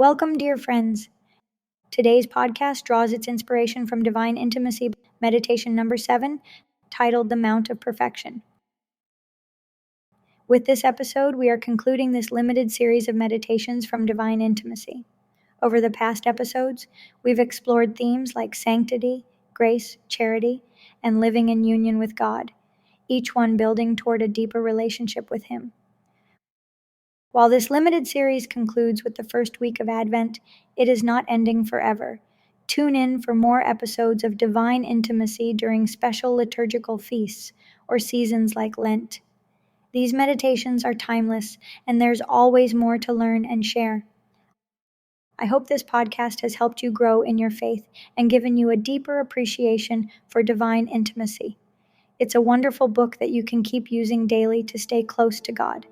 Welcome, dear friends. Today's podcast draws its inspiration from Divine Intimacy Meditation number 7, titled The Mount of Perfection. With this episode, we are concluding this limited series of meditations from Divine Intimacy. Over the past episodes, we've explored themes like sanctity, grace, charity, and living in union with God, each one building toward a deeper relationship with Him. While this limited series concludes with the first week of Advent, it is not ending forever. Tune in for more episodes of divine intimacy during special liturgical feasts or seasons like Lent. These meditations are timeless, and there's always more to learn and share. I hope this podcast has helped you grow in your faith and given you a deeper appreciation for divine intimacy. It's a wonderful book that you can keep using daily to stay close to God.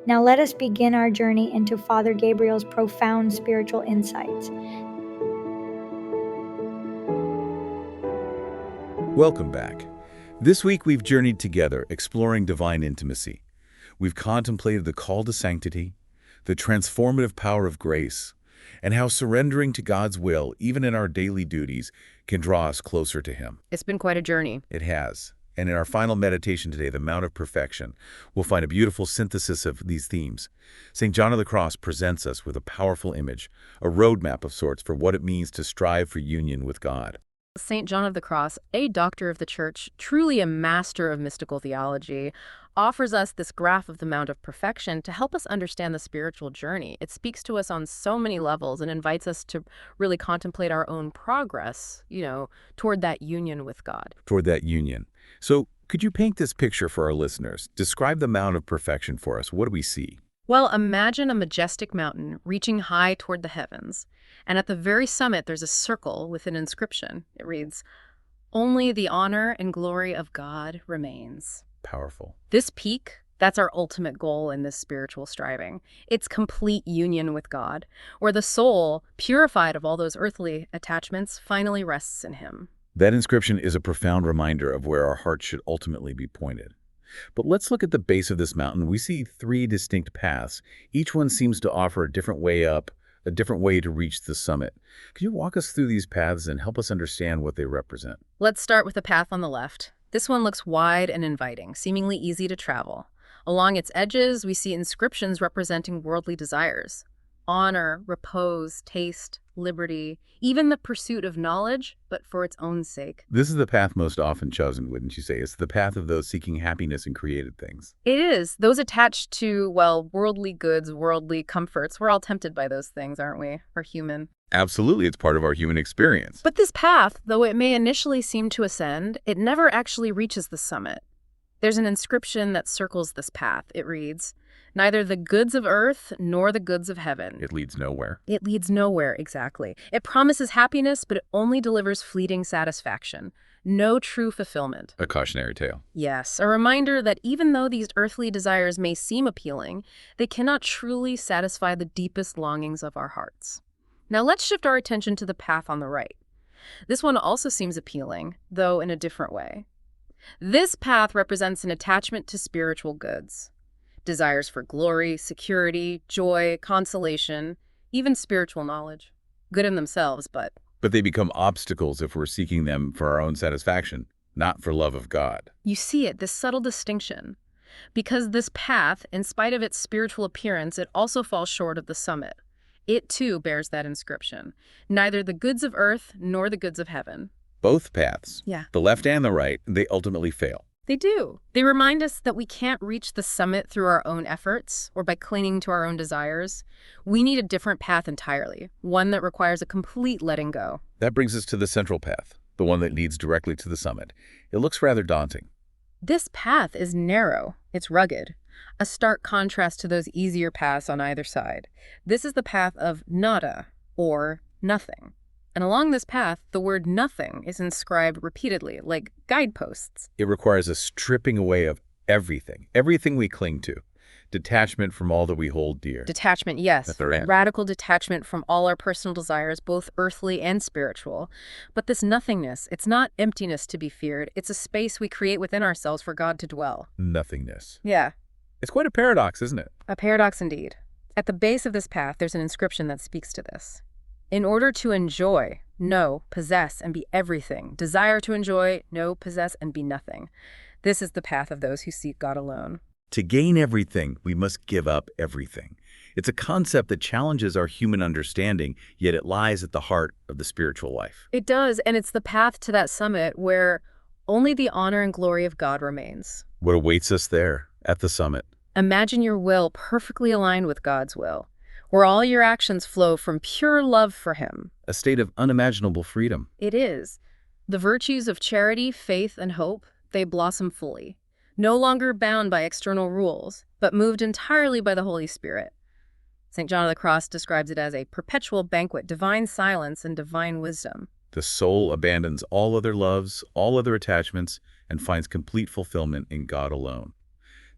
Now let us begin our journey into Father Gabriel's profound spiritual insights. Welcome back. This week we've journeyed together exploring divine intimacy. We've contemplated the call to sanctity, the transformative power of grace, and how surrendering to God's will, even in our daily duties, can draw us closer to Him. It's been quite a journey. It has. And in our final meditation today, the Mount of Perfection, we'll find a beautiful synthesis of these themes. St. John of the Cross presents us with a powerful image, a roadmap of sorts for what it means to strive for union with God. St. John of the Cross, a doctor of the Church, truly a master of mystical theology, offers us this graph of the Mount of Perfection to help us understand the spiritual journey. It speaks to us on so many levels and invites us to really contemplate our own progress, toward that union with God. Toward that union. So, could you paint this picture for our listeners? Describe the Mount of Perfection for us. What do we see? Well, imagine a majestic mountain reaching high toward the heavens, and at the very summit there's a circle with an inscription. It reads, "Only the honor and glory of God remains." Powerful. This peak, that's our ultimate goal in this spiritual striving. It's complete union with God, where the soul, purified of all those earthly attachments, finally rests in Him. That inscription is a profound reminder of where our hearts should ultimately be pointed. But let's look at the base of this mountain. We see 3 distinct paths. Each one seems to offer a different way up, a different way to reach the summit. Could you walk us through these paths and help us understand what they represent? Let's start with the path on the left. This one looks wide and inviting, seemingly easy to travel. Along its edges, we see inscriptions representing worldly desires: honor, repose, taste, liberty, even the pursuit of knowledge, but for its own sake. This is the path most often chosen, wouldn't you say? It's the path of those seeking happiness in created things. It is. Those attached to, worldly goods, worldly comforts. We're all tempted by those things, aren't we? We're human. Absolutely, it's part of our human experience. But this path, though it may initially seem to ascend, it never actually reaches the summit. There's an inscription that circles this path. It reads, "Neither the goods of earth nor the goods of heaven." It leads nowhere. It leads nowhere, exactly. It promises happiness, but it only delivers fleeting satisfaction. No true fulfillment. A cautionary tale. Yes, a reminder that even though these earthly desires may seem appealing, they cannot truly satisfy the deepest longings of our hearts. Now let's shift our attention to the path on the right. This one also seems appealing, though in a different way. This path represents an attachment to spiritual goods. Desires for glory, security, joy, consolation, even spiritual knowledge. Good in themselves, but they become obstacles if we're seeking them for our own satisfaction, not for love of God. you see it, this subtle distinction. Because this path, in spite of its spiritual appearance, it also falls short of the summit. It too bears that inscription. Neither the goods of earth nor the goods of heaven. Both paths, Yeah. the left and the right, they ultimately fail. They do. They remind us that we can't reach the summit through our own efforts or by clinging to our own desires. We need a different path entirely, one that requires a complete letting go. That brings us to the central path, the one that leads directly to the summit. It looks rather daunting. This path is narrow. It's rugged. A stark contrast to those easier paths on either side. This is the path of nada, or nothing. And along this path, the word nothing is inscribed repeatedly, like guideposts. It requires a stripping away of everything we cling to. Detachment from all that we hold dear. Detachment, yes. That's the right. Radical detachment from all our personal desires, both earthly and spiritual. But this nothingness, it's not emptiness to be feared. It's a space we create within ourselves for God to dwell. Nothingness. Yeah, It's quite a paradox, isn't it? a paradox indeed. At the base of this path, there's an inscription that speaks to this. In order to enjoy, know, possess, and be everything, desire to enjoy, know, possess, and be nothing. This is the path of those who seek God alone. To gain everything, we must give up everything. It's a concept that challenges our human understanding, yet it lies at the heart of the spiritual life. It does, and it's the path to that summit where only the honor and glory of God remains. What awaits us there, at the summit? Imagine your will perfectly aligned with God's will, where all your actions flow from pure love for Him. A state of unimaginable freedom. It is. The virtues of charity, faith, and hope, they blossom fully, no longer bound by external rules, but moved entirely by the Holy Spirit. St. John of the Cross describes it as a perpetual banquet, divine silence and divine wisdom. The soul abandons all other loves, all other attachments, and finds complete fulfillment in God alone.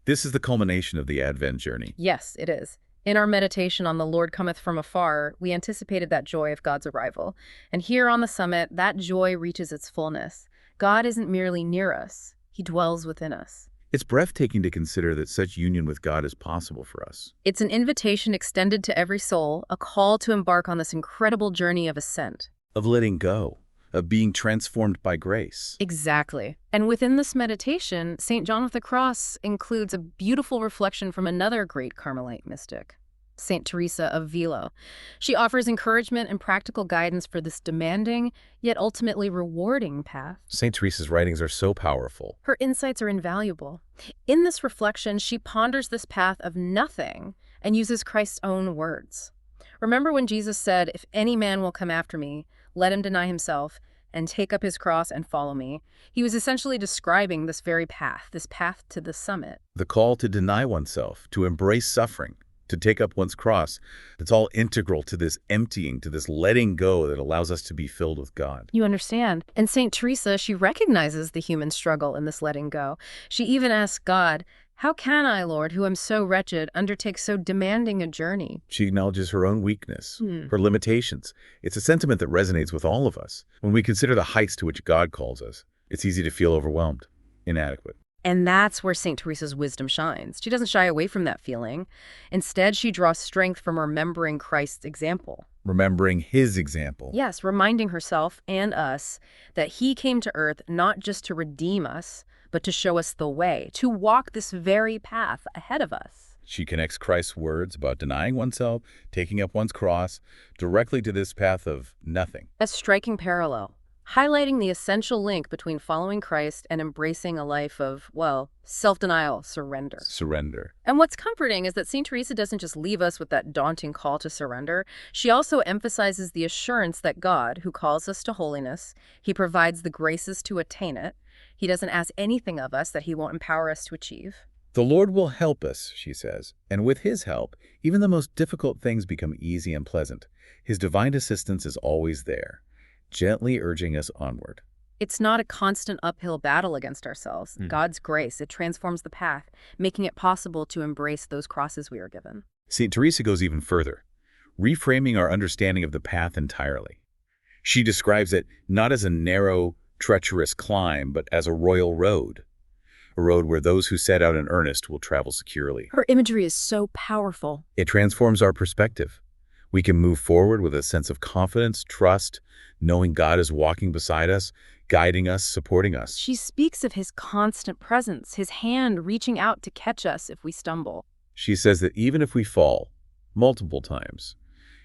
This is the culmination of the Advent journey. Yes, it is. In our meditation on the Lord cometh from afar, we anticipated that joy of God's arrival. And here on the summit, that joy reaches its fullness. God isn't merely near us, He dwells within us. It's breathtaking to consider that such union with God is possible for us. It's an invitation extended to every soul, a call to embark on this incredible journey of ascent. Of letting go, of being transformed by grace. Exactly. And within this meditation, St. John of the Cross includes a beautiful reflection from another great Carmelite mystic, St. Teresa of Avila. She offers encouragement and practical guidance for this demanding, yet ultimately rewarding path. St. Teresa's writings are so powerful. Her insights are invaluable. In this reflection, she ponders this path of nothing and uses Christ's own words. Remember when Jesus said, "If any man will come after me, let him deny himself and take up his cross and follow me." He was essentially describing this very path, this path to the summit. The call to deny oneself, to embrace suffering, to take up one's cross, it's all integral to this emptying, to this letting go that allows us to be filled with God. You understand? And St. Teresa, she recognizes the human struggle in this letting go. She even asks God, "How can I, Lord, who am so wretched, undertake so demanding a journey?" She acknowledges her own weakness, her limitations. It's a sentiment that resonates with all of us. When we consider the heights to which God calls us, it's easy to feel overwhelmed, inadequate. And that's where St. Teresa's wisdom shines. She doesn't shy away from that feeling. Instead, she draws strength from remembering Christ's example. Remembering His example. Yes, reminding herself and us that He came to earth not just to redeem us, but to show us the way, to walk this very path ahead of us. She connects Christ's words about denying oneself, taking up one's cross, directly to this path of nothing. A striking parallel, highlighting the essential link between following Christ and embracing a life of, well, self-denial, surrender. Surrender. And what's comforting is that St. Teresa doesn't just leave us with that daunting call to surrender. She also emphasizes the assurance that God, who calls us to holiness, He provides the graces to attain it. He doesn't ask anything of us that He won't empower us to achieve. The Lord will help us, she says, and with His help, even the most difficult things become easy and pleasant. His divine assistance is always there, gently urging us onward. It's not a constant uphill battle against ourselves. God's grace, it transforms the path, making it possible to embrace those crosses we are given. St. Teresa goes even further, reframing our understanding of the path entirely. She describes it not as a narrow, treacherous climb, but as a royal road. A road where those who set out in earnest will travel securely. Her imagery is so powerful. It transforms our perspective. We can move forward with a sense of confidence, trust, knowing God is walking beside us, guiding us, supporting us. She speaks of His constant presence, His hand reaching out to catch us if we stumble. She says that even if we fall multiple times,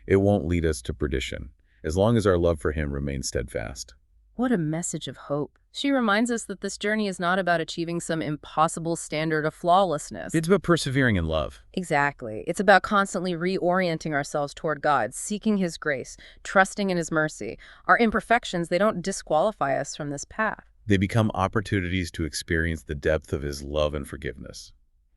it won't lead us to perdition, as long as our love for Him remains steadfast. What a message of hope. She reminds us that this journey is not about achieving some impossible standard of flawlessness. It's about persevering in love. Exactly. It's about constantly reorienting ourselves toward God, seeking His grace, trusting in His mercy. Our imperfections, they don't disqualify us from this path. They become opportunities to experience the depth of His love and forgiveness.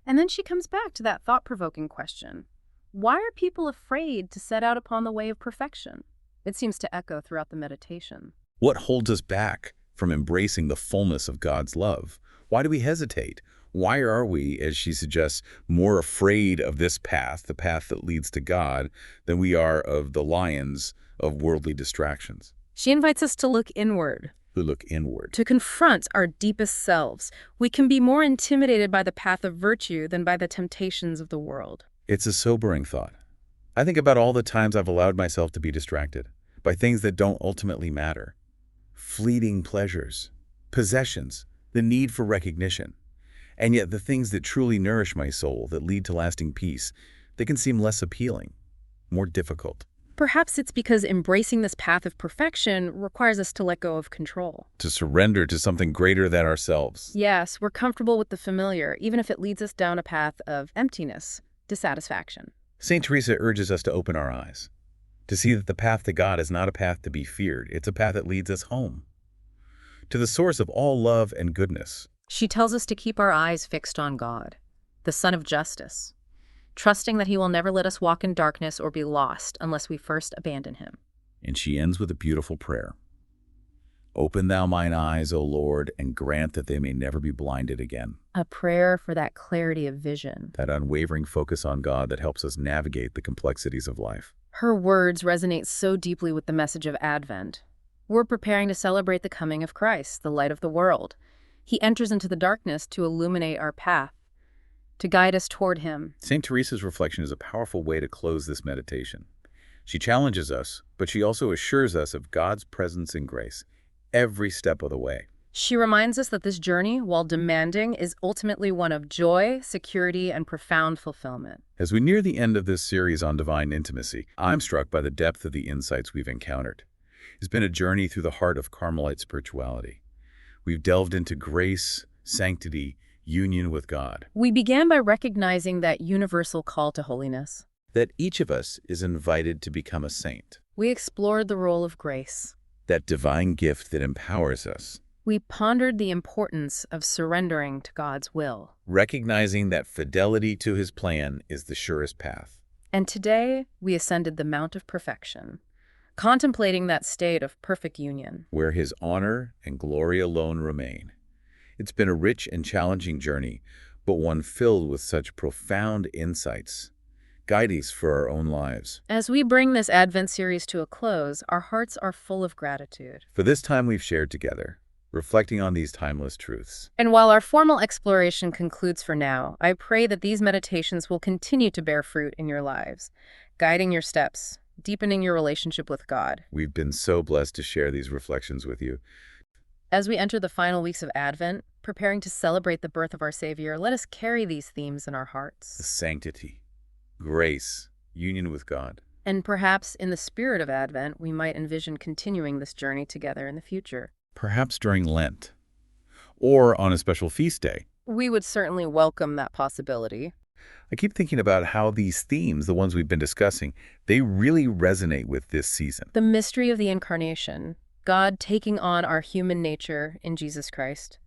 And then she comes back to that thought-provoking question. Why are people afraid to set out upon the way of perfection? It seems to echo throughout the meditation. What holds us back from embracing the fullness of God's love? Why do we hesitate? Why are we, as she suggests, more afraid of this path, the path that leads to God, than we are of the lions of worldly distractions? She invites us to look inward. Who look inward. To confront our deepest selves. We can be more intimidated by the path of virtue than by the temptations of the world. It's a sobering thought. I think about all the times I've allowed myself to be distracted by things that don't ultimately matter. Fleeting pleasures, possessions, the need for recognition. And yet the things that truly nourish my soul, that lead to lasting peace, they can seem less appealing, more difficult. Perhaps it's because embracing this path of perfection requires us to let go of control. To surrender to something greater than ourselves. Yes, we're comfortable with the familiar, even if it leads us down a path of emptiness, dissatisfaction. St. Teresa urges us to open our eyes, to see that the path to God is not a path to be feared. It's a path that leads us home, to the source of all love and goodness. She tells us to keep our eyes fixed on God, the Son of Justice, trusting that he will never let us walk in darkness or be lost unless we first abandon him. And she ends with a beautiful prayer. Open thou mine eyes, O Lord, and grant that they may never be blinded again. A prayer for that clarity of vision. That unwavering focus on God that helps us navigate the complexities of life. Her words resonate so deeply with the message of Advent. We're preparing to celebrate the coming of Christ, the light of the world. He enters into the darkness to illuminate our path, to guide us toward him. St. Teresa's reflection is a powerful way to close this meditation. She challenges us, but she also assures us of God's presence and grace every step of the way. She reminds us that this journey, while demanding, is ultimately one of joy, security, and profound fulfillment. As we near the end of this series on divine intimacy, I'm struck by the depth of the insights we've encountered. It's been a journey through the heart of Carmelite spirituality. We've delved into grace, sanctity, union with God. We began by recognizing that universal call to holiness. That each of us is invited to become a saint. We explored the role of grace. That divine gift that empowers us. We pondered the importance of surrendering to God's will. Recognizing that fidelity to his plan is the surest path. And today, we ascended the Mount of Perfection, contemplating that state of perfect union, where his honor and glory alone remain. It's been a rich and challenging journey, but one filled with such profound insights, guides for our own lives. As we bring this Advent series to a close, our hearts are full of gratitude. For this time we've shared together, reflecting on these timeless truths. And while our formal exploration concludes for now, I pray that these meditations will continue to bear fruit in your lives, guiding your steps, deepening your relationship with God. We've been so blessed to share these reflections with you. As we enter the final weeks of Advent, preparing to celebrate the birth of our Savior, let us carry these themes in our hearts. The sanctity, grace, union with God. And perhaps in the spirit of Advent, we might envision continuing this journey together in the future. Perhaps during Lent, or on a special feast day. We would certainly welcome that possibility. I keep thinking about how these themes, the ones we've been discussing, they really resonate with this season. The mystery of the Incarnation, God taking on our human nature in Jesus Christ.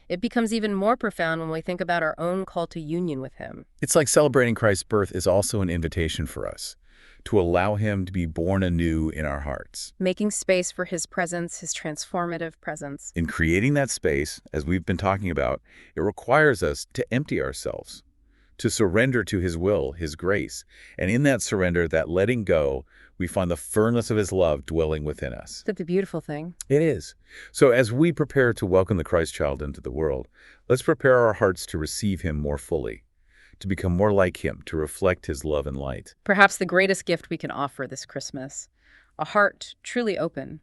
It becomes even more profound when we think about our own call to union with him. It's like celebrating Christ's birth is also an invitation for us to allow him to be born anew in our hearts. Making space for his presence, his transformative presence. In creating that space, as we've been talking about, it requires us to empty ourselves, to surrender to his will, his grace. And in that surrender, that letting go, we find the firmness of his love dwelling within us. That's the beautiful thing. It is. So as we prepare to welcome the Christ child into the world, let's prepare our hearts to receive him more fully, to become more like him, to reflect his love and light. Perhaps the greatest gift we can offer this Christmas, a heart truly open,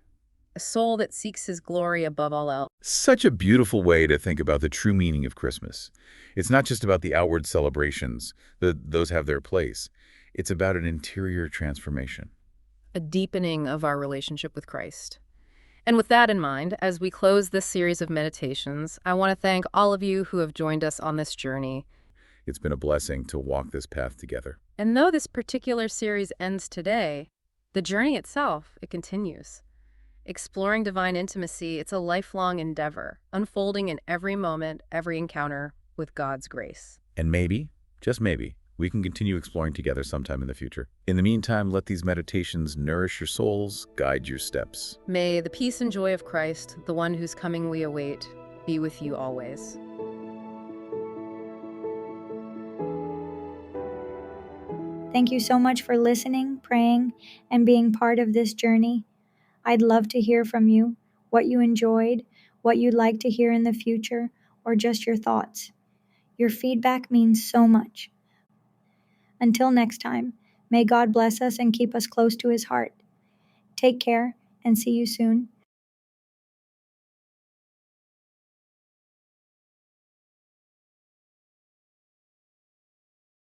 a soul that seeks his glory above all else. Such a beautiful way to think about the true meaning of Christmas. It's not just about the outward celebrations, those have their place. It's about an interior transformation. A deepening of our relationship with Christ. And with that in mind, as we close this series of meditations, I want to thank all of you who have joined us on this journey. It's been a blessing to walk this path together. And though this particular series ends today, the journey itself, it continues. Exploring divine intimacy, it's a lifelong endeavor, unfolding in every moment, every encounter with God's grace. And maybe, just maybe, we can continue exploring together sometime in the future. In the meantime, let these meditations nourish your souls, guide your steps. May the peace and joy of Christ, the one whose coming we await, be with you always. Thank you so much for listening, praying, and being part of this journey. I'd love to hear from you, what you enjoyed, what you'd like to hear in the future, or just your thoughts. Your feedback means so much. Until next time, May God bless us and keep us close to his heart. Take care and see you soon.